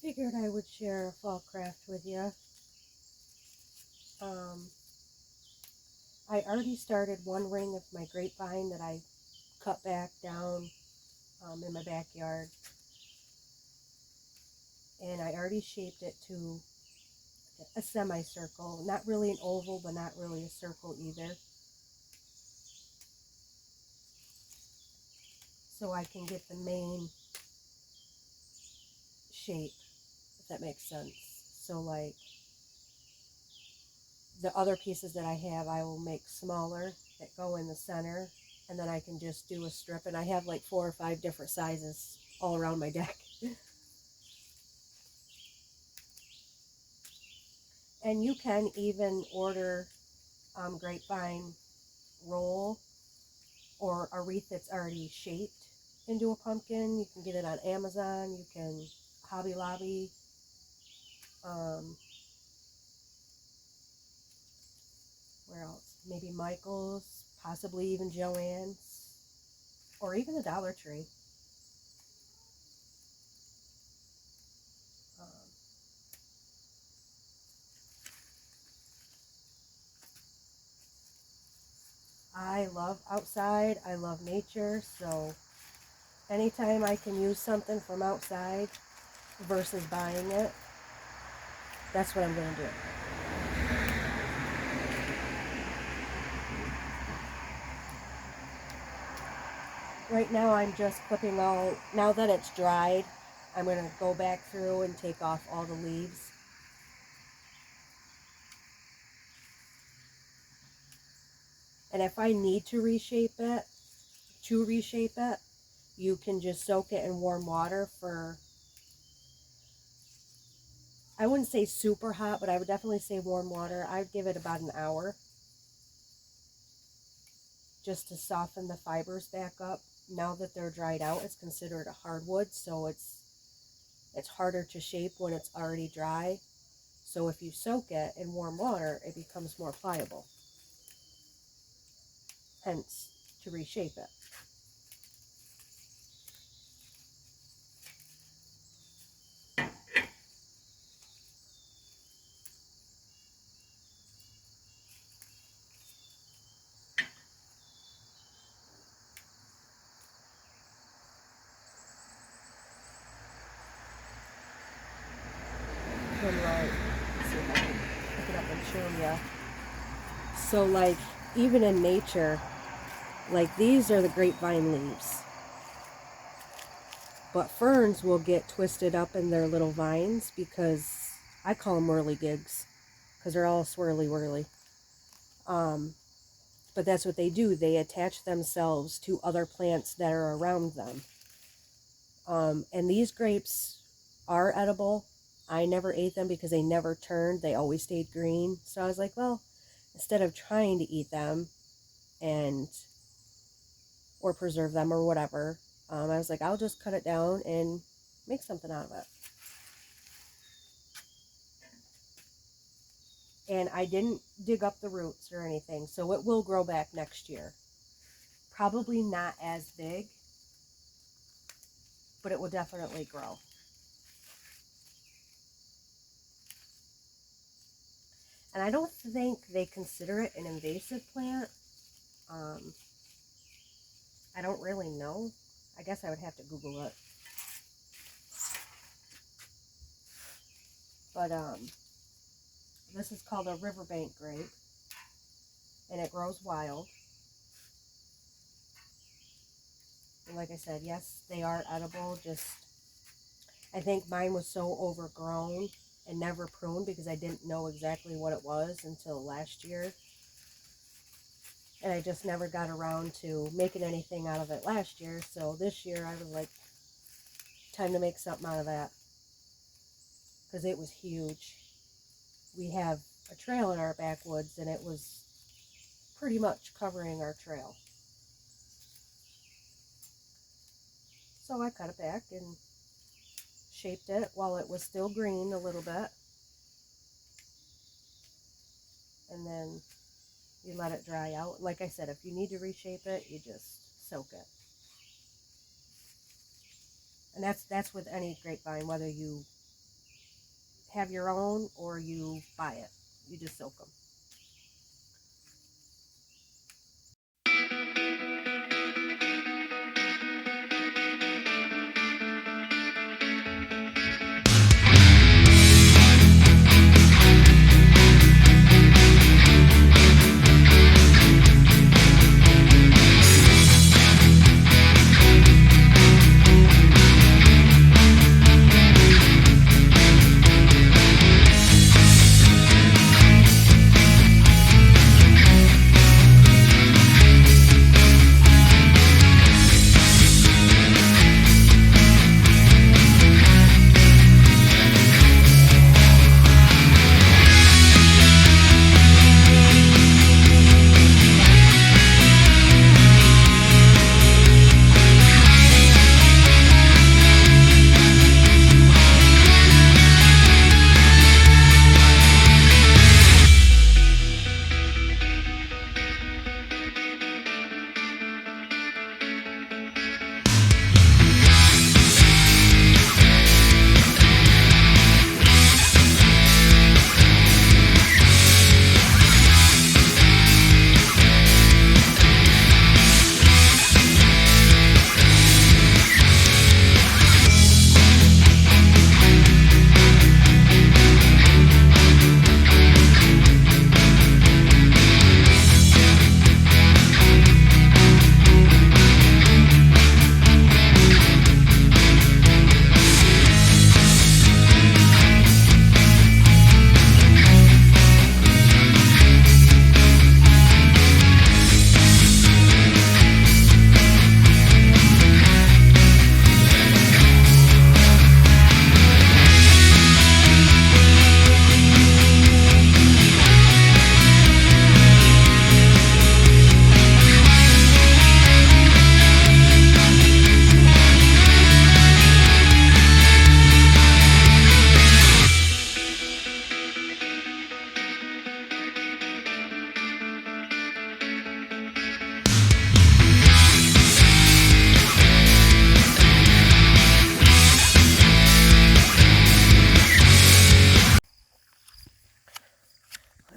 Figured I would share a fall craft with you. Um, I already started one ring of my grapevine that I cut back down in my backyard, and I already shaped it to a semicircle. Not really an oval, but not really a circle either. So I can get the main shape, if that makes sense. So like the other pieces that I have, I will make smaller that go in the center, and then I can just do a strip. And I have like 4 or 5 different sizes all around my deck. And you can even order grapevine roll or a wreath that's already shaped into a pumpkin. You can get it on Amazon. You can Hobby Lobby. Um, where else? Maybe Michael's, possibly even Joann's, or even the Dollar Tree. Um, I love outside. I love nature. So anytime I can use something from outside versus buying it, that's what I'm going to do. Right now I'm just clipping all, now that it's dried, I'm going to go back through and take off all the leaves. And if I need to reshape it, you can just soak it in warm water for, I wouldn't say super hot, but I would definitely say warm water. I'd give it about an hour just to soften the fibers back up. Now that they're dried out, it's considered a hardwood, so it's harder to shape when it's already dry. So if you soak it in warm water, it becomes more pliable. Hence, to reshape it. Then right, let's see if I can pick it up and show you. So like, even in nature, like these are the grapevine leaves. But ferns will get twisted up in their little vines because I call them whirligigs because they're all swirly whirly. But that's what they do. They attach themselves to other plants that are around them. And these grapes are edible. I never ate them because they never turned. They always stayed green. So I was like, well, instead of trying to eat them and or preserve them or whatever, I was like, I'll just cut it down and make something out of it. And I didn't dig up the roots or anything, so it will grow back next year. Probably not as big, but it will definitely grow. And I don't think they consider it an invasive plant. Um, I don't really know. I guess I would have to Google it. But this is called a riverbank grape, and it grows wild. And like I said, yes, they are edible. Just, I think mine was so overgrown and never pruned because I didn't know exactly what it was until last year. And I just never got around to making anything out of it last year. So this year I was like, time to make something out of that. Because it was huge. We have a trail in our backwoods and it was pretty much covering our trail. So I cut it back and shaped it while it was still green a little bit. And then you let it dry out. Like I said, if you need to reshape it, you just soak it. And that's with any grapevine, whether you have your own or you buy it. You just soak them.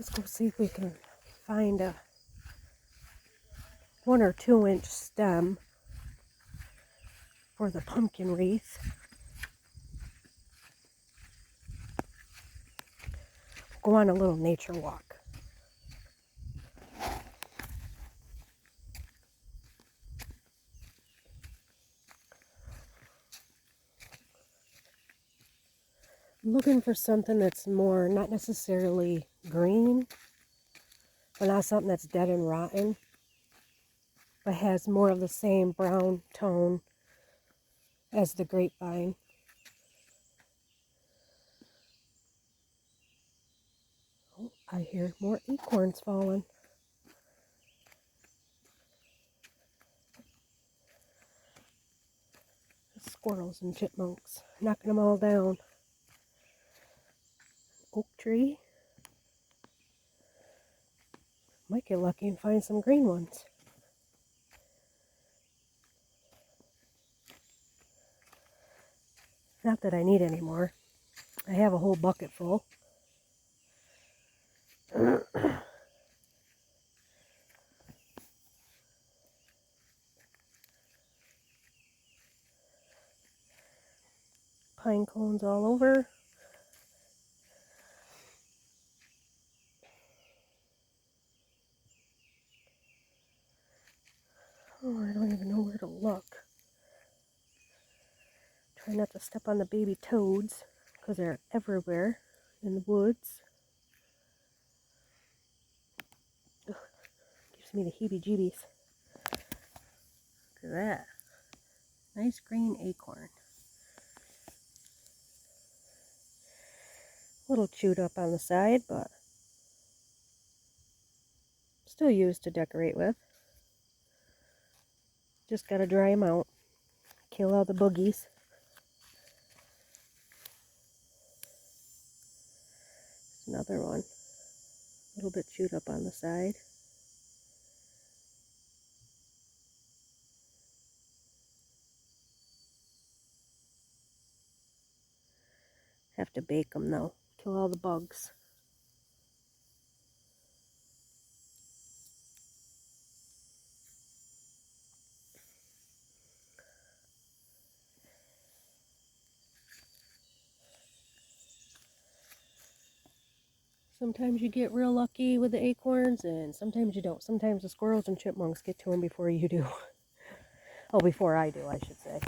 Let's go see if we can find a 1 or 2 inch stem for the pumpkin wreath. Go on a little nature walk. I'm looking for something that's more, not necessarily green, but not something that's dead and rotten, but has more of the same brown tone as the grapevine. Oh, I hear more acorns falling. Squirrels and chipmunks knocking them all down. Oak tree. Might get lucky and find some green ones. Not that I need any more. I have a whole bucket full. Pine cones all over. Oh, I don't even know where to look. Try not to step on the baby toads because they're everywhere in the woods. Ugh, gives me the heebie-jeebies. Look at that. Nice green acorn. A little chewed up on the side, but still used to decorate with. Just gotta dry them out. Kill all the boogies. Another one. A little bit chewed up on the side. Have to bake them though. Kill all the bugs. Sometimes you get real lucky with the acorns, and sometimes you don't. Sometimes the squirrels and chipmunks get to them before you do. Oh, before I do, I should say.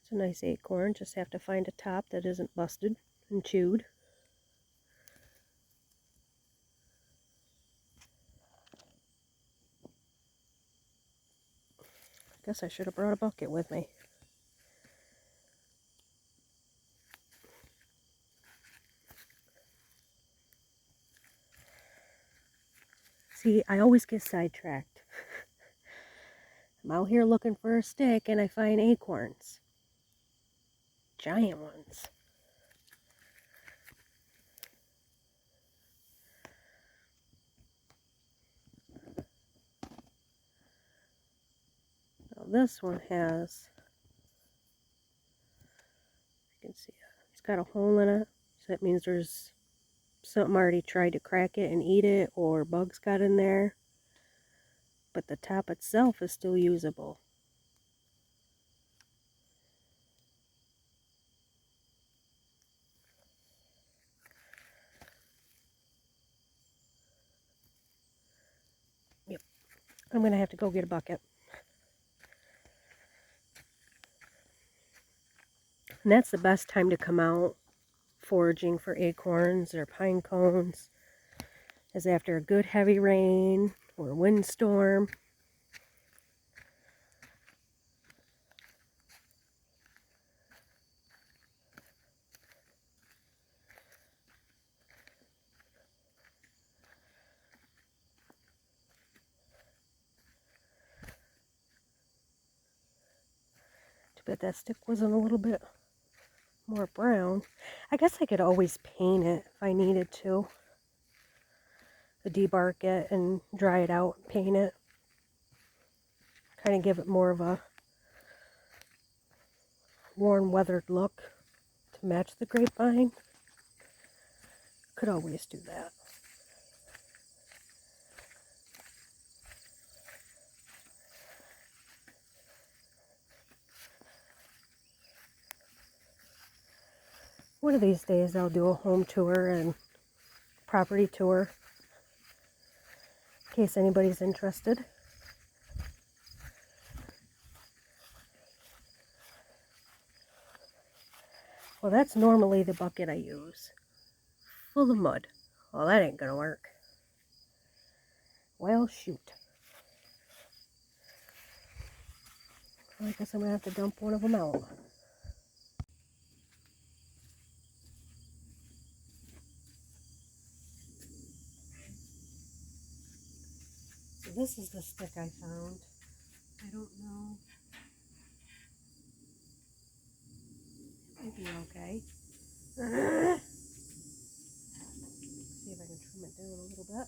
It's a nice acorn. Just have to find a top that isn't busted and chewed. I guess I should have brought a bucket with me. See, I always get sidetracked. I'm out here looking for a stick and I find acorns. Giant ones. Now this one has, you can see it's got a hole in it. So that means there's something already tried to crack it and eat it, or bugs got in there. But the top itself is still usable. Yep. I'm going to have to go get a bucket. And that's the best time to come out foraging for acorns or pine cones, is after a good heavy rain or windstorm. Too bad that stick wasn't a little bit more brown. I guess I could always paint it if I needed to. Debark it and dry it out and paint it. Kind of give it more of a worn, weathered look to match the grapevine. Could always do that. One of these days I'll do a home tour and property tour in case anybody's interested. Well, that's normally the bucket I use. Full of mud. Well, that ain't gonna work. Well, shoot. Well, I guess I'm gonna have to dump one of them out. So this is the stick I found. I don't know. It might be okay. See if I can trim it down a little bit.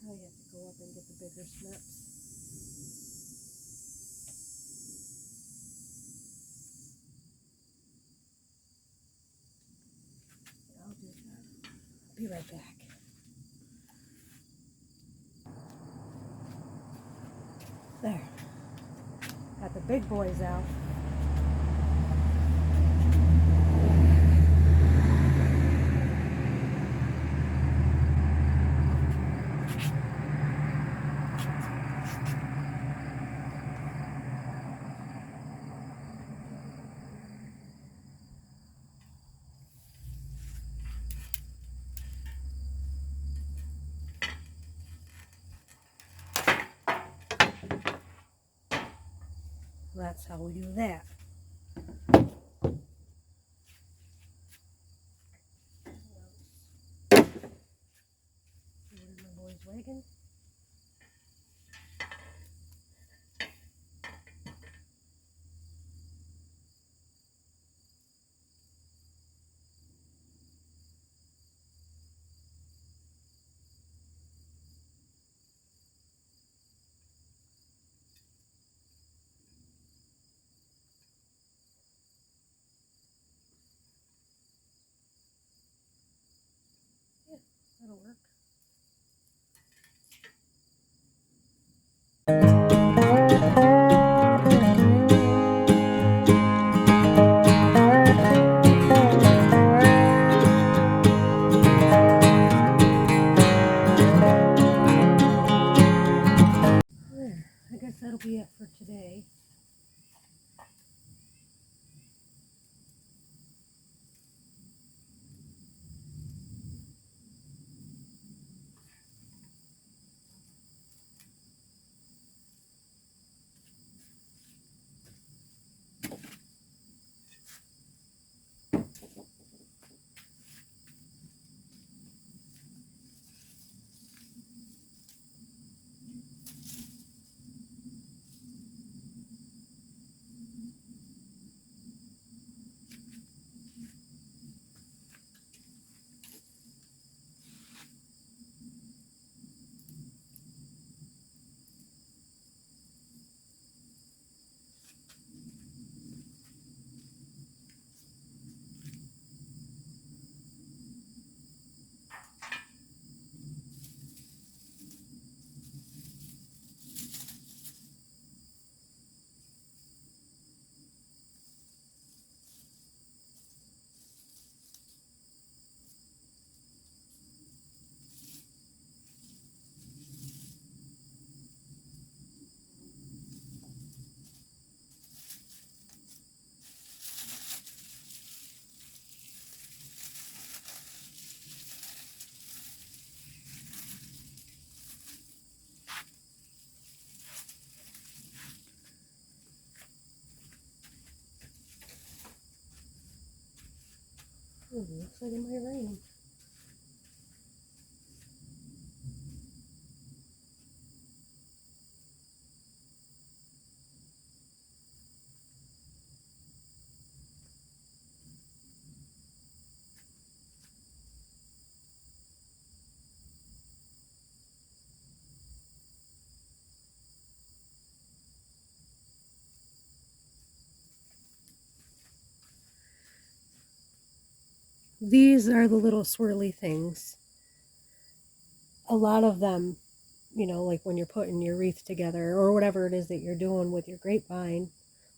I have to go up and get the bigger snips. I'll do that. I'll be right back. There. Got the big boys out. That's how we do that. What is my boy's wagon? that'll work. There, I guess that'll be it for today. Looks like it might rain. These are the little swirly things. A lot of them, you know, like when you're putting your wreath together or whatever it is that you're doing with your grapevine,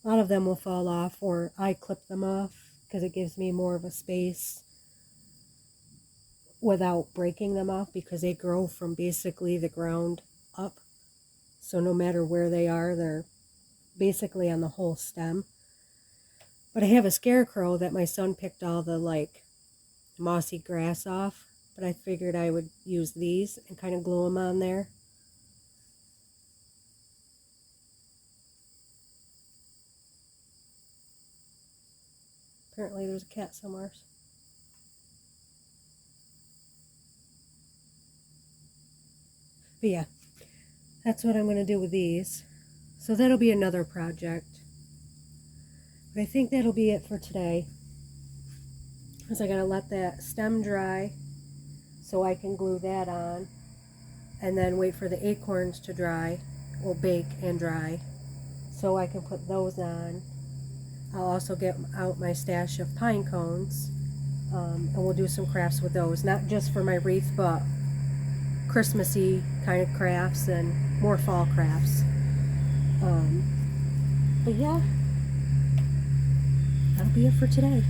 a lot of them will fall off, or I clip them off because it gives me more of a space without breaking them off, because they grow from basically the ground up. So no matter where they are, they're basically on the whole stem. But I have a scarecrow that my son picked all the like mossy grass off, but I figured I would use these and kind of glue them on there. Apparently there's a cat somewhere. But yeah, that's what I'm going to do with these. So that'll be another project. But I think that'll be it for today. Because I got to let that stem dry so I can glue that on. And then wait for the acorns to dry, or bake and dry, so I can put those on. I'll also get out my stash of pine cones, and we'll do some crafts with those. Not just for my wreath, but Christmassy kind of crafts and more fall crafts. But yeah, that'll be it for today.